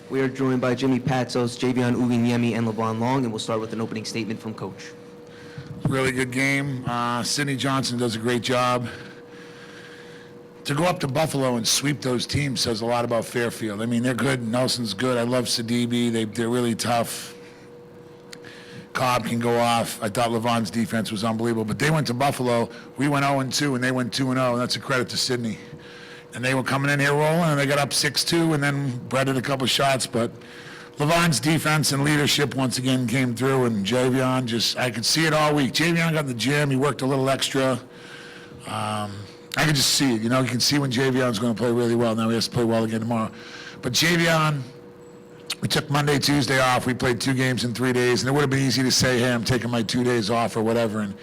We are joined by Jimmy Patsos, Javion Ogunyemi, and Lavon Long, and we'll start with an opening statement from Coach. Really good game. Sidney Johnson does a great job. To go up to Buffalo and sweep those teams says a lot about Fairfield. I mean, they're good. Nelson's good. I love Sidibe. They're really tough. Cobb can go off. I thought Lavon's defense was unbelievable. But they went to Buffalo. We went 0-2, and they went 2-0, and that's a credit to Sidney. And they were coming in here rolling, and they got up 6-2, and then breaded a couple shots. But Lavon's defense and leadership once again came through, and Javion I could see it all week. Javion got in the gym. He worked a little extra. I could just see it. You know, you can see when Javion's going to play really well. Now he has to play well again tomorrow. But Javion, we took Monday, Tuesday off. We played 2 games in 3 days, and it would have been easy to say, hey, I'm taking my 2 days off or whatever. And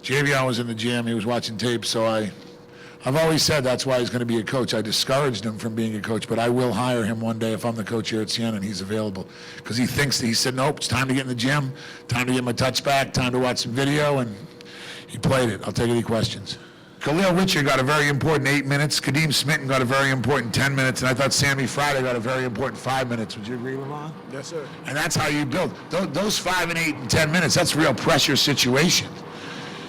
Javion was in the gym. He was watching tape, so I've always said that's why he's going to be a coach. I discouraged him from being a coach, but I will hire him one day if I'm the coach here at Siena and he's available. Because he said, nope, it's time to get in the gym, time to get my touch back, time to watch some video, and he played it. I'll take any questions. Khalil Richard got a very important 8 minutes. Kadeem Smitten got a very important 10 minutes, and I thought Sammy Friday got a very important 5 minutes. Would you agree, Lavon? Yes, sir. And that's how you build. Those 5 and 8 and 10 minutes, that's a real pressure situation.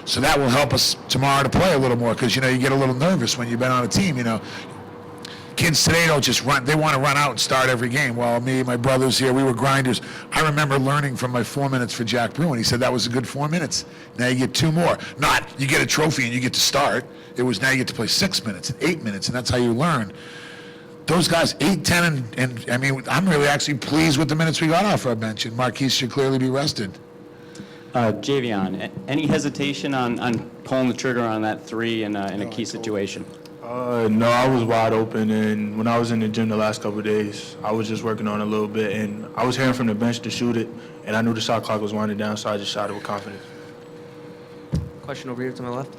So that will help us tomorrow to play a little more because, you know, you get a little nervous when you've been on a team, you know. Kids today don't just run. They want to run out and start every game. Well, me, my brothers here, we were grinders. I remember learning from my 4 minutes for Jack Bruin. He said that was a good 4 minutes. Now you get 2 more. Not you get a trophy and you get to start. It was now you get to play 6 minutes, 8 minutes, and that's how you learn. Those guys, 8, 10, and I mean, I'm really actually pleased with the minutes we got off our bench, and Marquise should clearly be rested. Javion, any hesitation on pulling the trigger on that 3 in a key situation? No, I was wide open, and when I was in the gym the last couple of days, I was just working on it a little bit, and I was hearing from the bench to shoot it, and I knew the shot clock was winding down, so I just shot it with confidence. Question over here to my left.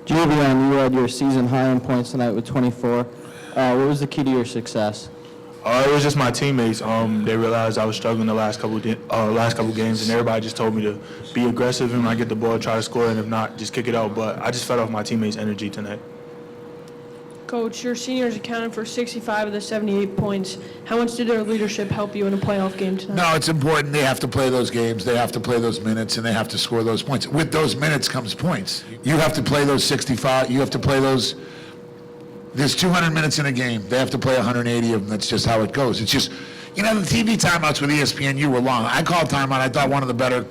Javion, you had your season high in points tonight with 24. What was the key to your success? It was just my teammates. They realized I was struggling the last couple games, and everybody just told me to be aggressive, and when I get the ball, try to score, and if not, just kick it out. But I just fed off my teammates' energy tonight. Coach, your seniors accounted for 65 of the 78 points. How much did their leadership help you in a playoff game tonight? No, it's important. They have to play those games. They have to play those minutes, and they have to score those points. With those minutes comes points. You have to play those 65. You have to play those. There's 200 minutes in a game. They have to play 180 of them. That's just how it goes. It's just, you know, the TV timeouts with ESPNU were long. I called timeout. I thought one of the better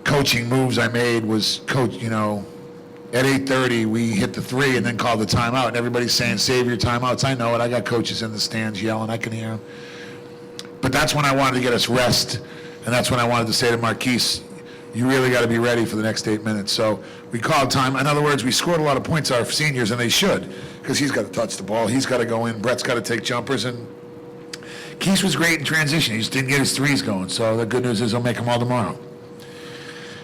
coaching moves I made was at 8:30 we hit the 3 and then called the timeout. And everybody's saying, save your timeouts. I know it. I got coaches in the stands yelling. I can hear them. But that's when I wanted to get us rest. And that's when I wanted to say to Marquise, you really got to be ready for the next 8 minutes. So we called time. In other words, we scored a lot of points, our seniors, and they should, because he's got to touch the ball. He's got to go in. Brett's got to take jumpers. And Keith was great in transition. He just didn't get his threes going. So the good news is he'll make them all tomorrow.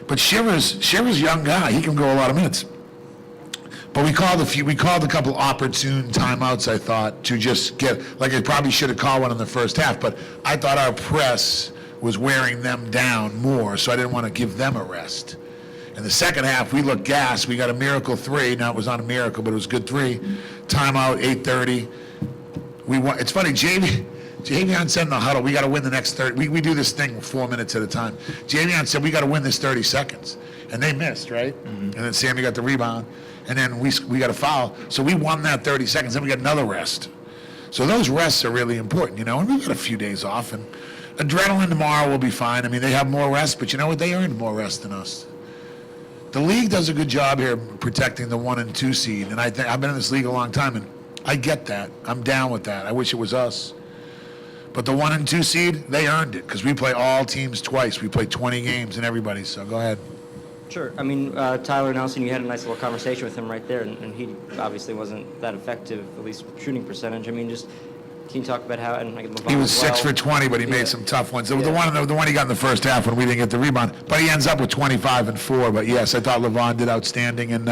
But Shiver's a young guy. He can go a lot of minutes. But we called a couple opportune timeouts, I thought, to just get, like I probably should have called one in the first half, but I thought our press was wearing them down more, so I didn't want to give them a rest. In the second half, we looked gassed. We got a miracle 3. Now, it was not a miracle, but it was a good 3. Timeout, 8:30. We won. It's funny, Javion said in the huddle, we got to win the next 30. We do this thing 4 minutes at a time. Javion said, we got to win this 30 seconds. And they missed, right? Mm-hmm. And then Sammy got the rebound. And then we got a foul. So we won that 30 seconds. Then we got another rest. So those rests are really important, you know. And we got a few days off. And adrenaline tomorrow will be fine. I mean, they have more rest, but you know what? They earned more rest than us. The league does a good job here protecting the 1 and 2 seed. And I've been in this league a long time, and I get that. I'm down with that. I wish it was us. But the 1 and 2 seed, they earned it because we play all teams twice. We play 20 games and everybody. So go ahead. Sure. I mean, Tyler Nelson, you had a nice little conversation with him right there, and he obviously wasn't that effective, at least shooting percentage. I mean, just can you talk about how? And I can move on. He was as well. 6 for 20, but he made some tough ones. The one he got in the first half when we didn't get the rebound, but he ends up with 25 and 4. But yes, I thought Lavon did outstanding, and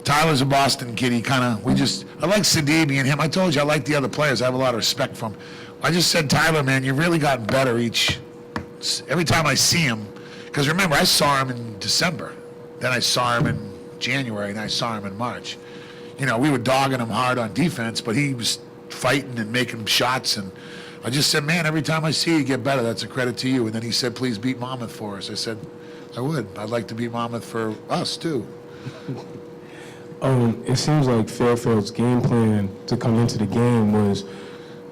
Tyler's a Boston kid. I like Sidibe and him. I told you I like the other players. I have a lot of respect for him. I just said, Tyler, man, you've really gotten better every time I see him. Because remember, I saw him in December. Then I saw him in January, and I saw him in March. You know, we were dogging him hard on defense, but he was fighting and making shots. And I just said, man, every time I see you get better, that's a credit to you. And then he said, please beat Monmouth for us. I said, I would. I'd like to beat Monmouth for us, too. It seems like Fairfield's game plan to come into the game was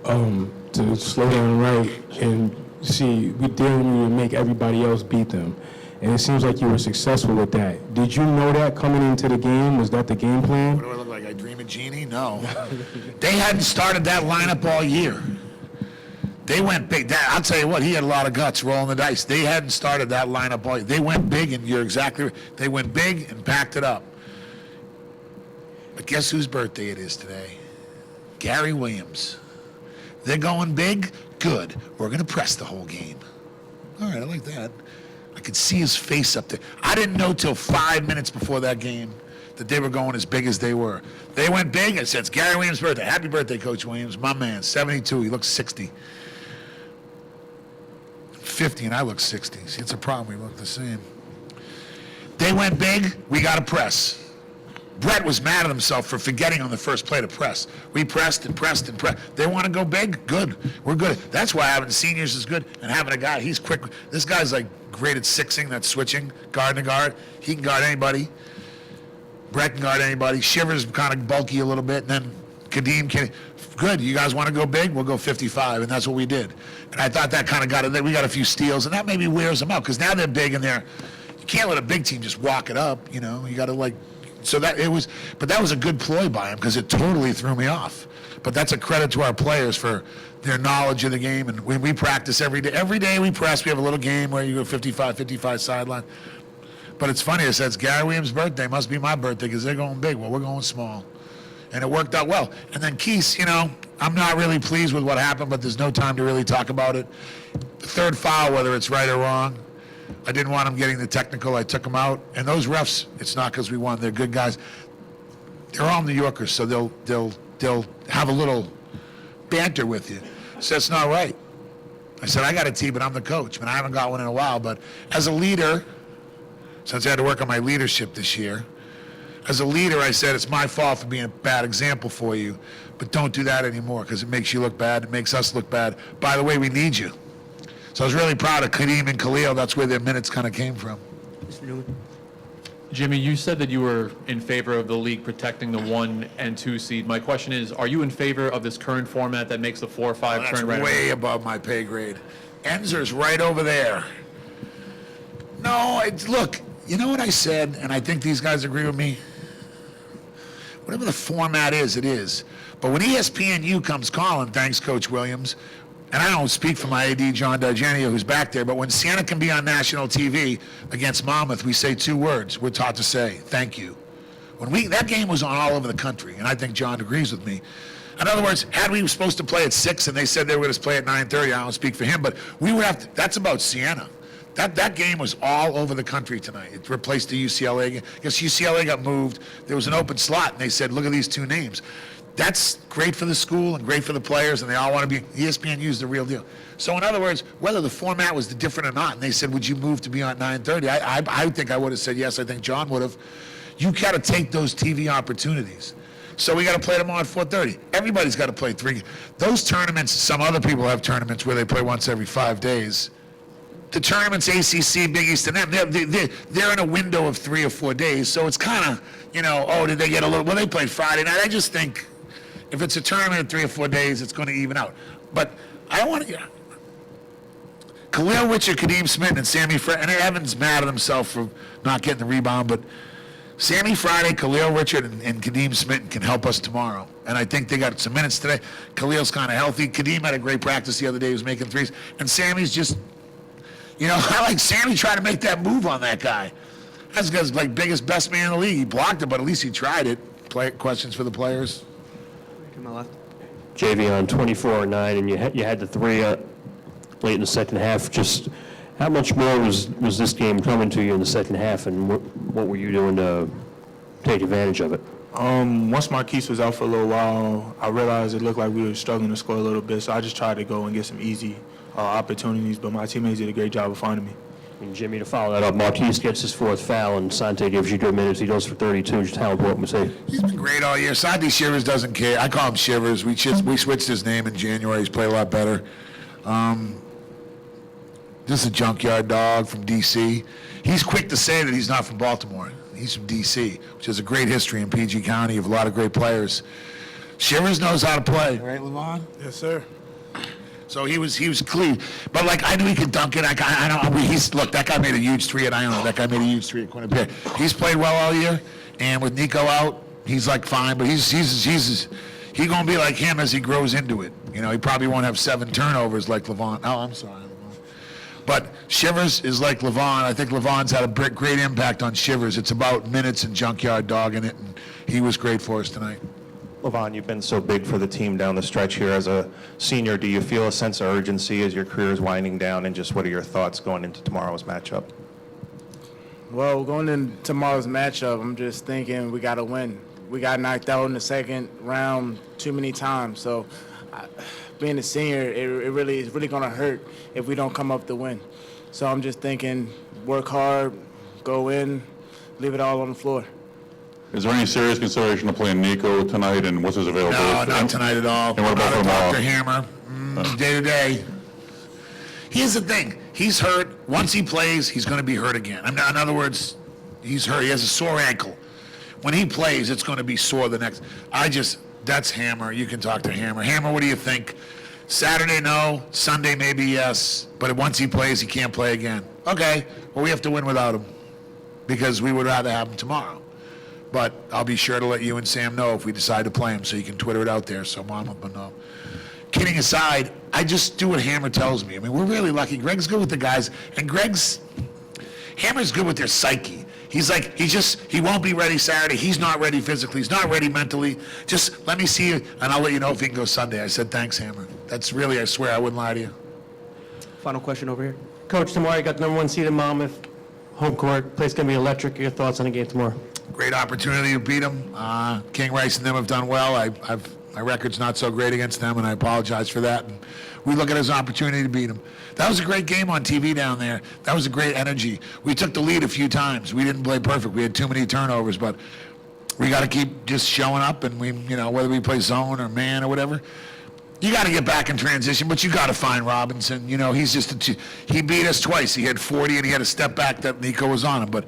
to slow down right and see, we daring you to make everybody else beat them. And it seems like you were successful with that. Did you know that coming into the game? Was that the game plan? What do I look like? I dream of Genie? No. They hadn't started that lineup all year. They went big. I'll tell you what, he had a lot of guts rolling the dice. They hadn't started that lineup all year. They went big, and you're exactly right. They went big and packed it up. But guess whose birthday it is today? Gary Williams. They're going big? Good. We're going to press the whole game. All right, I like that. I could see his face up there. I didn't know till 5 minutes before that game that they were going as big as they were. They went big. It said, it's Gary Williams' birthday. Happy birthday, Coach Williams. My man, 72. He looks 60. 50, and I look 60. See, it's a problem. We look the same. They went big. We got to press. Brett was mad at himself for forgetting on the first play to press. We pressed and pressed and pressed. They want to go big? Good. We're good. That's why having seniors is good, and having a guy, he's quick. This guy's like great at sixing, that's switching, guard to guard. He can guard anybody. Brett can guard anybody. Shivers kind of bulky a little bit, and then Kadeem can. Good. You guys want to go big? We'll go 55, and that's what we did. And I thought that kind of got it. We got a few steals, and that maybe wears them out because now they're big and you can't let a big team just walk it up. You know, you got to So that was a good ploy by him because it totally threw me off. But that's a credit to our players for their knowledge of the game. And when we practice every day. Every day we press. We have a little game where you go 55 sideline. But it's funny. I said it's Gary Williams' birthday. Must be my birthday because they're going big. Well, we're going small. And it worked out well. And then Keese, I'm not really pleased with what happened, but there's no time to really talk about it. The third foul, whether it's right or wrong, I didn't want him getting the technical. I took him out. And those refs, it's not because we won. They're good guys. They're all New Yorkers, so they'll have a little banter with you. So that's not right. I said, I got a team, but I'm the coach. I haven't got one in a while. But as a leader, since I had to work on my leadership this year, as a leader, I said, it's my fault for being a bad example for you, but don't do that anymore because it makes you look bad. It makes us look bad. By the way, we need you. So I was really proud of Kadeem and Khalil. That's where their minutes kind of came from. Mr. Newman. Jimmy, you said that you were in favor of the league protecting the 1 and 2 seed. My question is, are you in favor of this current format that makes the 4 or 5 That's turn right way away? above my pay grade. Enzer's right over there. No, look, you know what I said, and I think these guys agree with me? Whatever the format is, it is. But when ESPNU comes calling, thanks, Coach Williams, and I don't speak for my AD, John Dargenio, who's back there, but when Siena can be on national TV against Monmouth, we say 2 words. We're taught to say, thank you. That game was on all over the country, and I think John agrees with me. In other words, had we were supposed to play at 6 and they said they were going to play at 9:30, I don't speak for him, but we would have to, that's about Siena. That game was all over the country tonight. It replaced the UCLA game. Because UCLA got moved. There was an open slot, and they said, look at these 2 names. That's great for the school and great for the players, and they all want to be. ESPN used the real deal. So in other words, whether the format was different or not, and they said, would you move to be on 9:30? I think I would have said yes. I think John would have. You got to take those TV opportunities. So we got to play tomorrow at 4:30. Everybody's got to play 3. Those tournaments, some other people have tournaments where they play once every 5 days. The tournaments, ACC, Big East, and them, they're in a window of 3 or 4 days. So it's kind of, did they get a little, well, they played Friday night. I just think if it's a tournament in 3 or 4 days, it's going to even out. But I want to, Khalil Richard, Kadeem Smith, and Sammy Friday, and Evan's mad at himself for not getting the rebound, but Sammy Friday, Khalil Richard, and Kadeem Smith can help us tomorrow. And I think they got some minutes today. Khalil's kind of healthy. Kadeem had a great practice the other day. He was making threes. And Sammy's just, I like Sammy trying to make that move on that guy. That's the guy's biggest, best man in the league. He blocked it, but at least he tried it. Questions for the players? To my left. Javion, 24-9, and you had the 3 late in the second half. Just how much more was this game coming to you in the second half, and what were you doing to take advantage of it? Once Marquise was out for a little while, I realized it looked like we were struggling to score a little bit, so I just tried to go and get some easy opportunities, but my teammates did a great job of finding me. And Jimmy, to follow that up, Marquise gets his fourth foul, and Sante gives you good minutes. He goes for 32. Just how important was he? He's been great all year. Santi Shivers doesn't care. I call him Shivers. We switched his name in January. He's played a lot better. This is a junkyard dog from D.C. He's quick to say that he's not from Baltimore. He's from D.C., which has a great history in PG County of a lot of great players. Shivers knows how to play, right, Lavon? Yes, sir. So he was clean, but like I knew he could dunk it. I don't. Look, that guy made a huge three at Iona. That guy made a huge three at Quinnipiac. He's played well all year, and with Nico out, he's like fine. But he's gonna be like him as he grows into it. You know, he probably won't have 7 turnovers like Lavon. Oh, I'm sorry, Lavon. But Shivers is like Lavon. I think Lavon's had a great impact on Shivers. It's about minutes and junkyard dog in it, and he was great for us tonight. Lavon, you've been so big for the team down the stretch here as a senior. Do you feel a sense of urgency as your career is winding down, and just what are your thoughts going into tomorrow's matchup? Well, going into tomorrow's matchup, I'm just thinking we got to win. We got knocked out in the second round too many times. So being a senior, it really is really going to hurt if we don't come up to win. So I'm just thinking work hard, go in, leave it all on the floor. Is there any serious consideration of playing Nico tonight, and what's his availability? No, not tonight at all. And what about tomorrow? Dr. Hammer, day to day. Here's the thing. He's hurt. Once he plays, he's going to be hurt again. In other words, he's hurt. He has a sore ankle. When he plays, it's going to be sore the next. That's Hammer. You can talk to Hammer. Hammer, what do you think? Saturday, no. Sunday, maybe yes. But once he plays, he can't play again. Okay. Well, we have to win without him because we would rather have him tomorrow. But I'll be sure to let you and Sam know if we decide to play him, so you can Twitter it out there so Mom will know. Kidding aside, I just do what Hammer tells me. I mean, we're really lucky. Greg's good with the guys, and Hammer's good with their psyche. He's like, he won't be ready Saturday. He's not ready physically. He's not ready mentally. Just let me see you, and I'll let you know if he can go Sunday. I said, thanks, Hammer. That's really, I swear, I wouldn't lie to you. Final question over here. Coach, tomorrow you got the #1 seed in Monmouth, home court. Place going to be electric. Your thoughts on the game tomorrow? Great opportunity to beat them. King Rice and them have done well. My record's not so great against them, and I apologize for that. And we look at it as an opportunity to beat them. That was a great game on TV down there. That was a great energy. We took the lead a few times. We didn't play perfect. We had too many turnovers, but we got to keep just showing up, and whether we play zone or man or whatever, you got to get back in transition, but you got to find Robinson. He beat us twice. He had 40, and he had a step back that Nico was on him, but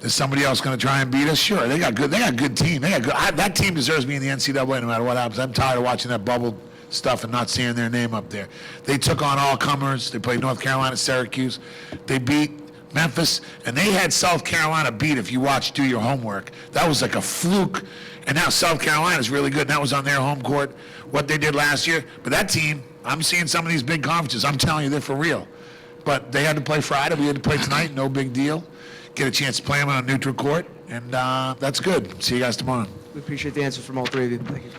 is somebody else going to try and beat us? Sure. They got good team. That team deserves to be in the NCAA no matter what happens. I'm tired of watching that bubble stuff and not seeing their name up there. They took on all comers. They played North Carolina, Syracuse. They beat Memphis, and they had South Carolina beat. If you do your homework, that was like a fluke. And now South Carolina is really good, and that was on their home court, what they did last year. But that team, I'm seeing some of these big conferences. I'm telling you, they're for real. But they had to play Friday. We had to play tonight. No big deal. Get a chance to play them on a neutral court, and that's good. See you guys tomorrow. We appreciate the answers from all three of you. Thank you.